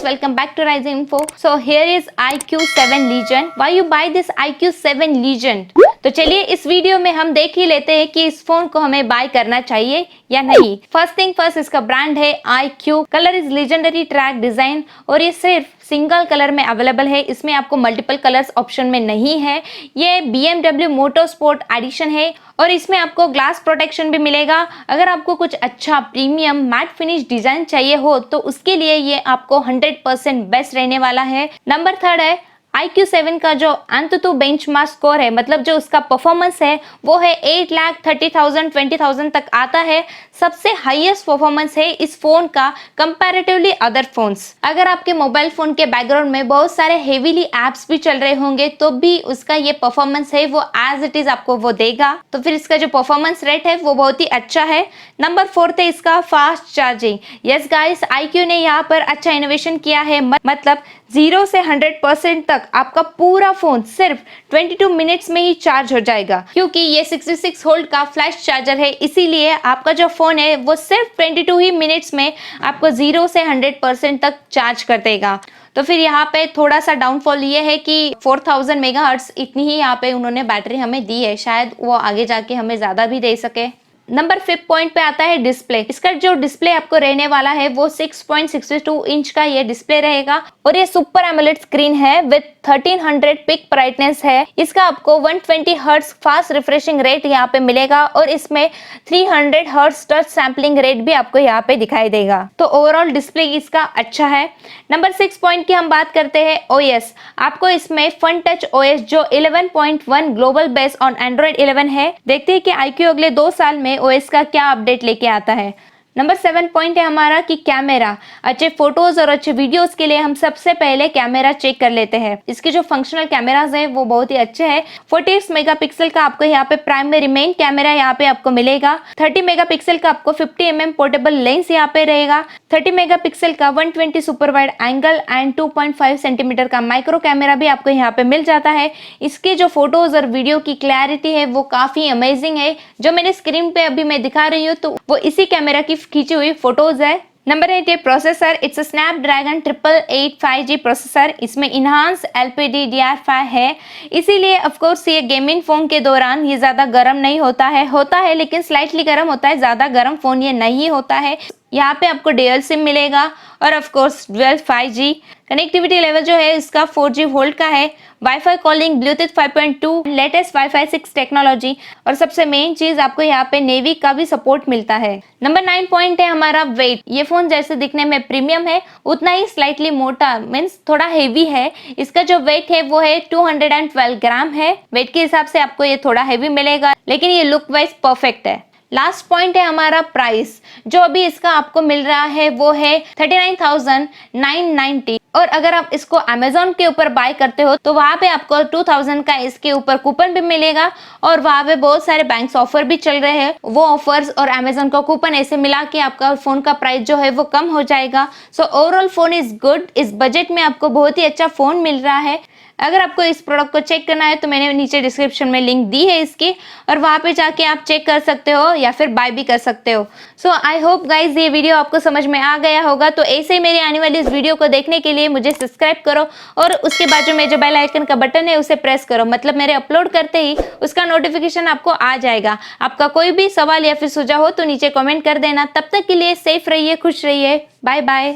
welcome back to Risinginfo. So here is iQOO7 Legend. Why you buy this iQOO7 Legend? तो चलिए इस video में हम देख ही लेते हैं कि इस फोन को हमें बाय करना चाहिए या नहीं। फर्स्ट थिंग फर्स्ट, इसका ब्रांड है iQOO, colour is legendary track design और ये सिर्फ सिंगल कलर में अवेलेबल है। इसमें आपको मल्टीपल कलर्स ऑप्शन में नहीं है। ये BMW मोटरस्पोर्ट एडिशन है और इसमें आपको ग्लास प्रोटेक्शन भी मिलेगा। अगर आपको कुछ अच्छा प्रीमियम मैट फिनिश डिजाइन चाहिए हो तो उसके लिए ये आपको 100% बेस्ट रहने वाला है। नंबर 3 है iQOO7 का जो antutu बेंचमार्क स्कोर है, मतलब जो उसका परफॉर्मेंस है वो है 8,30,000 20,000 तक आता है। सबसे हाईएस्ट परफॉर्मेंस है इस फोन का कंपैरेटिवली अदर फोन्स। अगर आपके मोबाइल फोन के बैकग्राउंड में बहुत सारे हेवीली एप्स भी चल रहे होंगे तो भी उसका ये परफॉर्मेंस है वो एज इट इज आपको वो देगा। तो फिर इसका जो परफॉर्मेंस रेट है वो बहुत ही अच्छा है। नंबर 4 है इसका fast charging. Yes guys, iQOO ने यहाँ पर अच्छा इनोवेशन किया है, मतलब 0 से 100% तक आपका पूरा फोन सिर्फ 22 मिनट्स में ही चार्ज हो जाएगा। क्योंकि ये 66 वोल्ट का फ्लैश चार्जर है, इसीलिए आपका जो फोन है वो सिर्फ 22 ही मिनट्स में आपको 0 से 100% तक चार्ज कर देगा। तो फिर यहाँ पे थोड़ा सा डाउनफॉल ये है कि 4000 मेगाहर्ट्ज इतनी ही यहाँ पे उन्होंने बैटरी हमें दी है, शायद वो आगे जाके हमें ज्यादा भी दे सके। नंबर 5 पॉइंट पे आता है डिस्प्ले। इसका जो डिस्प्ले आपको रहने वाला है वो 6.62 इंच का ये डिस्प्ले रहेगा और ये सुपर एमोलेड स्क्रीन है विद 1300 पिक ब्राइटनेस है। इसका आपको 120 हर्ट्ज फास्ट रिफ्रेशिंग रेट यहाँ पे मिलेगा और इसमें 300 हर्ट्ज टच सैम्पलिंग रेट भी आपको यहाँ पे दिखाई देगा। तो ओवरऑल डिस्प्ले इसका अच्छा है। नंबर 6 पॉइंट की हम बात करते हैं OS। आपको इसमें फन टच OS जो 11.1 ग्लोबल बेस्ड ऑन एंड्रॉइड 11 है। देखते हैं कि iQOO अगले 2 साल में OS का क्या अपडेट लेके आता है। नंबर 7 पॉइंट है हमारा कि कैमरा। अच्छे फोटोज और अच्छे वीडियोस के लिए हम सबसे पहले कैमरा चेक कर लेते हैं। इसके जो फंक्शनल कैमरास हैं वो बहुत ही अच्छे हैं। 48 मेगापिक्सल का आपको यहाँ पे प्राइमरी मेन कैमरा यहाँ पे आपको मिलेगा। 30 मेगापिक्सल का आपको 50 mm पोर्टेबल लेंस यहाँ पे रहेगा। 30 मेगापिक्सल का 120 super wide angle and 2.5 centimetre का माइक्रो कैमरा भी आपको यहाँ पे मिल जाता है। इसके जो फोटोज और वीडियो की क्लैरिटी है वो काफी अमेजिंग है। जो मैंने स्क्रीन पे अभी मैं दिखा रही हूँ तो वो इसी कैमरा की खींची हुई फोटोज है। नंबर 8 है processor. It's a Snapdragon 888 5G processor. इसमें इनहांस LPDDR5 है, इसीलिए ऑफ कोर्स ये गेमिंग फोन के दौरान ये ज्यादा गर्म नहीं होता है लेकिन स्लाइटली गर्म होता है, ज्यादा गर्म फोन ये नहीं होता है। यहाँ पे आपको डुअल सिम मिलेगा और of course dual 5G। Connectivity level जो है इसका 4G वोल्ट का है। Wifi calling Bluetooth 5.2 latest wifi 6 technology और सबसे मेन चीज आपको यहाँ पे नेवी का भी सपोर्ट मिलता है। नंबर 9 पॉइंट है हमारा वेट। ये फोन जैसे दिखने में प्रीमियम है उतना ही स्लाइटली मोटा मीन्स थोड़ा हेवी है। इसका जो वेट है वो है 212 ग्राम है। वेट के हिसाब से आपको ये थोड़ा हेवी मिलेगा लेकिन ये लुक वाइज परफेक्ट है। लास्ट पॉइंट है हमारा प्राइस। जो अभी इसका आपको मिल रहा है वो है 39,990 और अगर आप इसको Amazon के ऊपर बाय करते हो तो वहां पे आपको 2000 का इसके ऊपर कूपन भी मिलेगा और वहां पे बहुत सारे बैंक्स ऑफर भी चल रहे हैं। वो ऑफर्स और Amazon का कूपन ऐसे मिला के आपका फोन का प्राइस जो है वो कम हो जाएगा। So overall phone is good. इस बजट में आपको बहुत ही अच्छा फोन मिल रहा है। अगर आपको इस प्रोडक्ट को चेक करना है तो मैंने नीचे डिस्क्रिप्शन में लिंक दी है इसकी और वहां पे जाके आप चेक कर सकते हो या फिर बाय भी कर सकते हो। सो आई होप गाइज ये वीडियो आपको समझ में आ गया होगा। तो ऐसे ही मेरी आने वाली इस वीडियो को देखने के लिए मुझे सब्सक्राइब करो और उसके बाजू में जो बेल आइकन का बटन है उसे प्रेस करो, मतलब मेरे अपलोड करते ही उसका नोटिफिकेशन आपको आ जाएगा। आपका कोई भी सवाल या फिर सुझाव हो तो नीचे कॉमेंट कर देना। तब तक के लिए सेफ रहिए, खुश रहिए, बाय बाय।